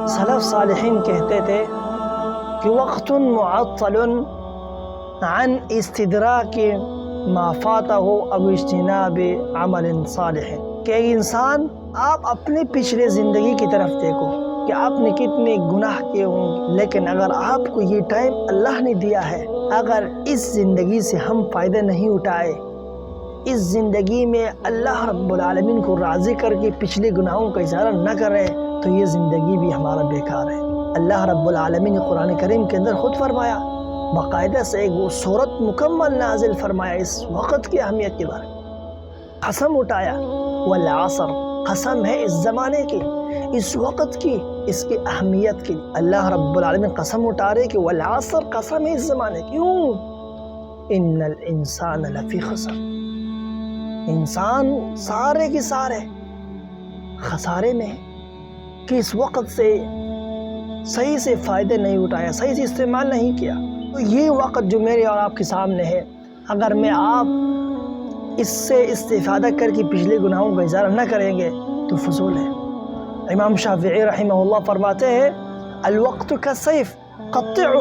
سلف صالحین کہتے تھے کہ وقت معطل عن استدراک ما فاتہ او اجتناب عمل صالح، کہ ایک انسان آپ اپنے پچھلے زندگی کی طرف دیکھو کہ آپ نے کتنے گناہ کیے ہوں گے، لیکن اگر آپ کو یہ ٹائم اللہ نے دیا ہے، اگر اس زندگی سے ہم فائدہ نہیں اٹھائے، اس زندگی میں اللہ رب العالمین کو راضی کر کے پچھلے گناہوں کا اظہار نہ کرے تو یہ زندگی بھی ہمارا بیکار ہے۔ اللہ رب العالمین نے قرآن کریم کے اندر خود فرمایا، باقاعدہ سے ایک وہ صورت مکمل نازل فرمایا اس وقت کی اہمیت کے بارے میں، قسم اٹھایا والعصر، قسم ہے اس زمانے کی، اس وقت کی، اس کی اہمیت کی۔ اللہ رب العالمین قسم اٹھا رہے کہ والعصر، قسم ہے اس زمانے کی۔ کیوں؟ ان الانسان لفی خسر، انسان سارے کے سارے خسارے میں ہے کہ اس وقت سے صحیح سے فائدے نہیں اٹھایا، صحیح سے استعمال نہیں کیا۔ تو یہ وقت جو میرے اور آپ کے سامنے ہے، اگر میں آپ اس سے استفادہ کر کے پچھلے گناہوں کا اظہار نہ کریں گے تو فضول ہے۔ امام شافعی رحمہ اللہ فرماتے ہیں الوقت کالسیف قطعہ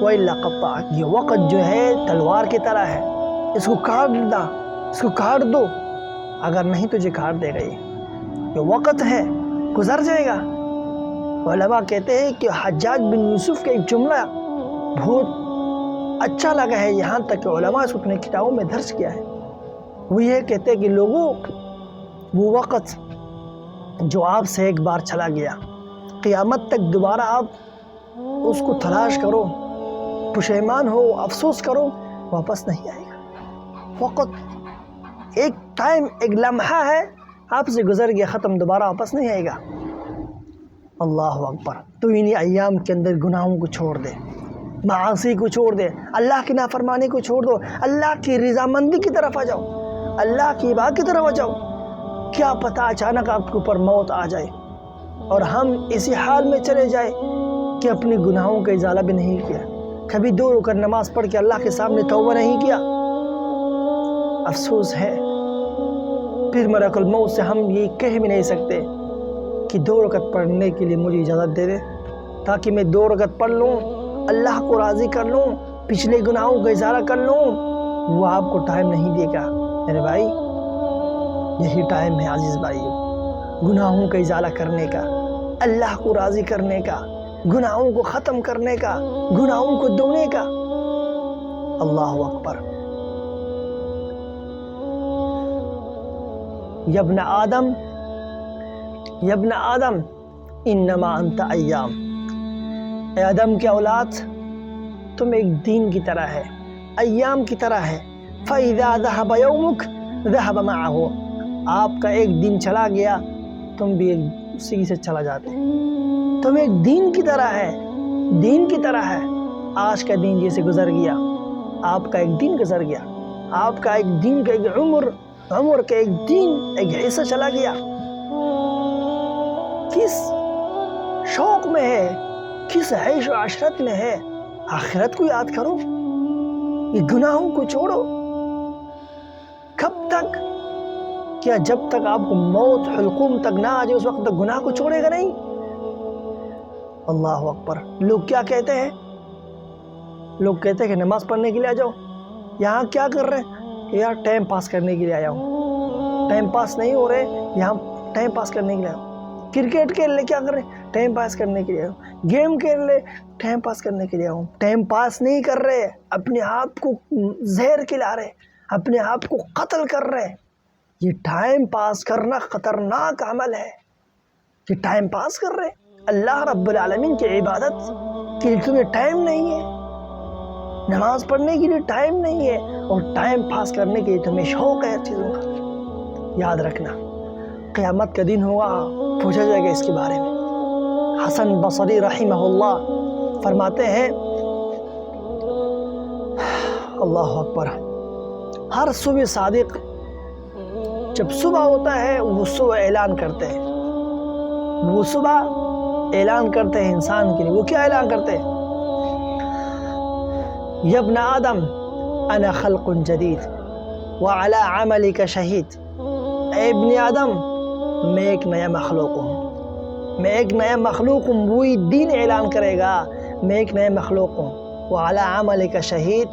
والا قطعک، یہ وقت جو ہے تلوار کی طرح ہے، اس کو کاٹ دو، اگر نہیں تجھے کاٹ دے گا۔ یہ وقت ہے، گزر جائے گا۔ علماء کہتے ہیں کہ حجاج بن یوسف کا ایک جملہ بہت اچھا لگا ہے، یہاں تک کہ علماء اس کو اپنے کتابوں میں درج کیا ہے۔ وہ یہ کہتے ہیں کہ لوگوں، وہ وقت جو آپ سے ایک بار چلا گیا، قیامت تک دوبارہ آپ اس کو تلاش کرو، پشیمان ہو، افسوس کرو، واپس نہیں آئے گا۔ وقت ایک ٹائم، ایک لمحہ ہے، آپ سے گزر گیا، ختم، دوبارہ واپس نہیں آئے گا۔ اللہ اکبر۔ تو انہی ایام کے اندر گناہوں کو چھوڑ دے، معاصی کو چھوڑ دے، اللہ کی نافرمانی کو چھوڑ دو، اللہ کی رضامندی کی طرف آ جاؤ، اللہ کی عبادت کی طرف آ جاؤ۔ کیا پتہ اچانک آپ کے اوپر موت آ جائے اور ہم اسی حال میں چلے جائے کہ اپنے گناہوں کا ازالہ بھی نہیں کیا، کبھی 2 رکعت نماز پڑھ کے اللہ کے سامنے توبہ نہیں کیا۔ افسوس ہے، پھر ملک الموت سے ہم یہ کہہ بھی نہیں سکتے کہ 2 رکعت پڑھنے کے لیے مجھے اجازت دے دے تاکہ میں 2 رکعت پڑھ لوں، اللہ کو راضی کر لوں، پچھلے گناہوں کا اظہار کر لوں۔ وہ آپ کو ٹائم نہیں دے گا میرے بھائی، یہی ٹائم ہے عزیز بھائیو، گناہوں کا ازالہ کرنے کا، اللہ کو راضی کرنے کا، گناہوں کو ختم کرنے کا، گناہوں کو دھونے کا۔ اللہ اکبر۔ یا ابن آدم، یا ابن آدم انما انت ایام، اے آدم کے اولاد، تم ایک دن کی طرح ہے، ایام کی طرح ہے۔ فَإِذَا ذَهَبَ يَوْمُكَ ذَهَبَ مَعَهُ، آپ کا ایک دن چلا گیا، تم بھی اسی سے چلا جاتے۔ تم ایک دن کی طرح ہے، دن کی طرح ہے۔ آج کا دن جیسے گزر گیا، آپ کا ایک دن گزر گیا، آپ کا ایک دن کا ایک عمر کا ایک دن، ایک حصہ چلا گیا۔ کس شوق میں ہے، کس عیش و عشرت میں ہے؟ آخرت کو یاد کرو، یہ گناہوں کو چھوڑو۔ کب تک؟ کیا جب تک آپ کو موت حلقوم تک نہ آ جائے اس وقت تک گناہ کو چھوڑے گا نہیں؟ اللہ اکبر۔ لوگ کیا کہتے ہیں؟ لوگ کہتے ہیں کہ نماز پڑھنے کے لیے آ جاؤ، یہاں کیا کر رہے ہیں؟ یار ٹائم پاس کرنے کے لیے آیا ہوں۔ ٹائم پاس نہیں ہو رہے، یہاں ٹائم پاس کرنے کے لیے آیا ہوں۔ کرکٹ کھیل لے، کیا کر رہے ہیں؟ ٹائم پاس کرنے کے لیے آیا ہوں۔ گیم کھیل لے، ٹائم پاس کرنے کے لیے آیا ہوں۔ ٹائم پاس نہیں کر رہے، اپنے آپ کو زہر کھلا رہے، اپنے آپ کو قتل کر رہے۔ یہ ٹائم پاس کرنا خطرناک عمل ہے کہ ٹائم پاس کر رہے۔ اللہ رب العالمین کی عبادت کے لیے تمہیں ٹائم نہیں ہے، نماز پڑھنے کے لیے ٹائم نہیں ہے، اور ٹائم پاس کرنے کے لیے تمہیں شوق ہے چیزوں کا۔ یاد رکھنا، قیامت کا دن ہوگا، پوچھا جائے گا اس کے بارے میں۔ حسن بصری رحمہ اللہ فرماتے ہیں، اللہ اکبر، ہر صبح صادق جب صبح ہوتا ہے وہ صبح اعلان کرتے ہیں، وہ صبح اعلان کرتے ہیں انسان کے لیے۔ وہ کیا اعلان کرتے ہیں؟ یا ابن آدم انا خلق جدید وعلی عملک شہید، اے ابن آدم میں ایک نیا مخلوق ہوں، میں ایک نیا مخلوق ہوں، وہی دین اعلان کرے گا میں ایک نیا مخلوق ہوں، وعلی عملک شہید،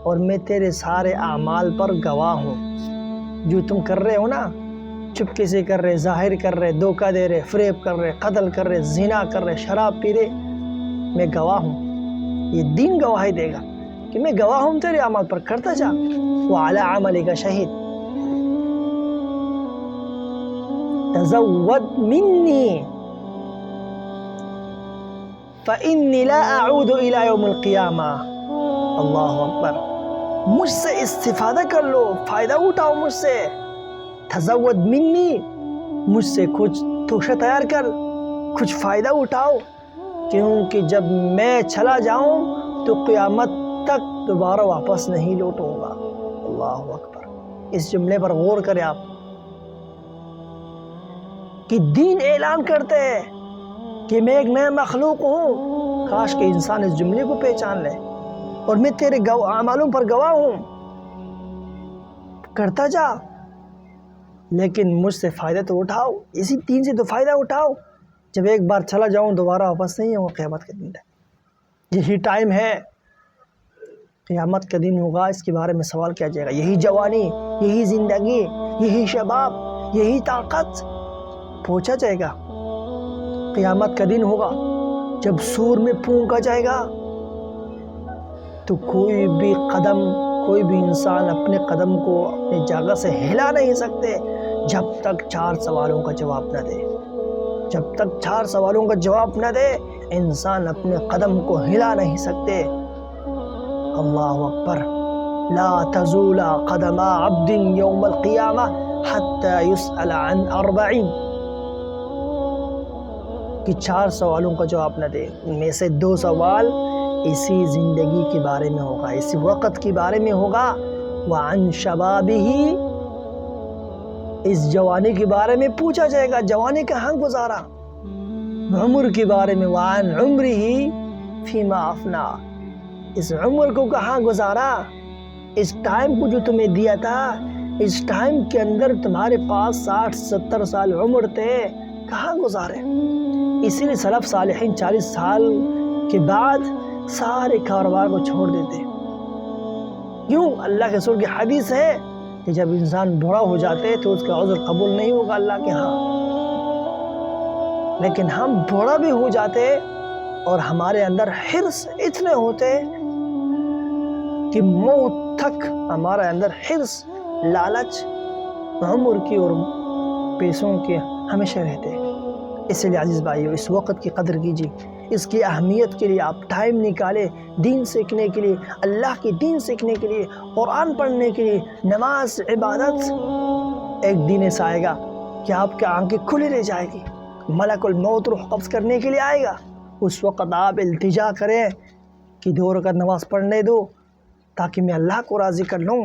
اور میں تیرے سارے اعمال پر گواہ ہوں، جو تم کر رہے ہو نا، چپکے سے کر رہے، ظاہر کر رہے، دھوکہ دے رہے، فریب کر رہے، قتل کر رہے، زنا کر رہے، شراب پی رہے، میں گواہ ہوں۔ یہ دین گواہی دے گا کہ میں گواہ ہوں تیرے اعمال پر، کرتا جا، وعلی عملک شہید، تزود منی فإنی لا اعود الى یوم القیامہ۔ اللہ اکبر، مجھ سے استفادہ کر لو، فائدہ اٹھاؤ مجھ سے، تزود منی، مجھ سے کچھ توشہ تیار کر، کچھ فائدہ اٹھاؤ، کیونکہ جب میں چلا جاؤں تو قیامت تک دوبارہ واپس نہیں لوٹوں گا۔ اللہ اکبر، اس جملے پر غور کریں آپ، کہ دین اعلان کرتے ہیں کہ میں ایک نیا مخلوق ہوں۔ کاش کہ انسان اس جملے کو پہچان لے، اور میں تیرے اعمالوں پر گواہ ہوں، کرتا جا، لیکن مجھ سے فائدہ تو اٹھاؤ، اسی دین سے تو فائدہ اٹھاؤ۔ جب ایک بار چلا جاؤں دوبارہ واپس نہیں ہوگا قیامت کے دن تک۔ یہی ٹائم ہے، قیامت کا دن ہوگا، اس کے بارے میں سوال کیا جائے گا۔ یہی جوانی، یہی زندگی، یہی شباب، یہی طاقت، پوچھا جائے گا۔ قیامت کا دن ہوگا، جب سور میں پھونکا جائے گا تو کوئی بھی انسان اپنے قدم کو اپنی جگہ سے ہلا نہیں سکتے جب تک 4 سوالوں کا جواب نہ دے۔ جب تک 4 سوالوں کا جواب نہ دے، انسان اپنے قدم کو ہلا نہیں سکتے۔ اللہ اکبر، لا تزول قدم عبد یوم القیامہ حتی یسأل عن 40، کہ 4 سوالوں کا جواب نہ دے، ان میں سے 2 سوال اسی زندگی کے بارے میں ہوگا، اسی وقت کے بارے میں ہوگا، وعن شبابہ، اس جوانی کے بارے میں پوچھا جائے گا، جوانی کہاں گزارا، عمر کے بارے میں، وعن عمرہ فیما افنا، اس عمر کو کہاں گزارا، اس ٹائم کو جو تمہیں دیا تھا، اس ٹائم کے اندر تمہارے پاس 60-70 سال عمر تھے، کہاں گزارے۔ اسی لیے سلف صالحین 40 سال کے بعد سارے کاروبار کو چھوڑ دیتے۔ کیوں؟ اللہ کے رسول کی حدیث ہے کہ جب انسان بوڑھا ہو جاتے تو اس کا عذر قبول نہیں ہوگا اللہ کے ہاں۔ لیکن ہم بوڑھا بھی ہو جاتے اور ہمارے اندر حرص اتنے ہوتے کہ موت تک ہمارے اندر حرص، لالچ عمر کی اور پیسوں کے ہمیشہ رہتے۔ اس لیے عزیز بھائیو، اس وقت کی قدر کیجیے، اس کی اہمیت کے لیے آپ ٹائم نکالے، دین سیکھنے کے لیے، اللہ کی دین سیکھنے کے لیے، قرآن پڑھنے کے لیے، نماز، عبادت۔ ایک دن ایسا آئے گا کہ آپ کی آنکھیں کھلی رہ جائے گی، ملک الموت روح قبض کرنے کے لیے آئے گا۔ اس وقت آپ التجا کریں کہ 2 رکعت نماز پڑھنے دو تاکہ میں اللہ کو راضی کر لوں۔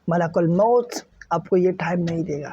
ملک الموت آپ کو یہ ٹائم نہیں دے گا۔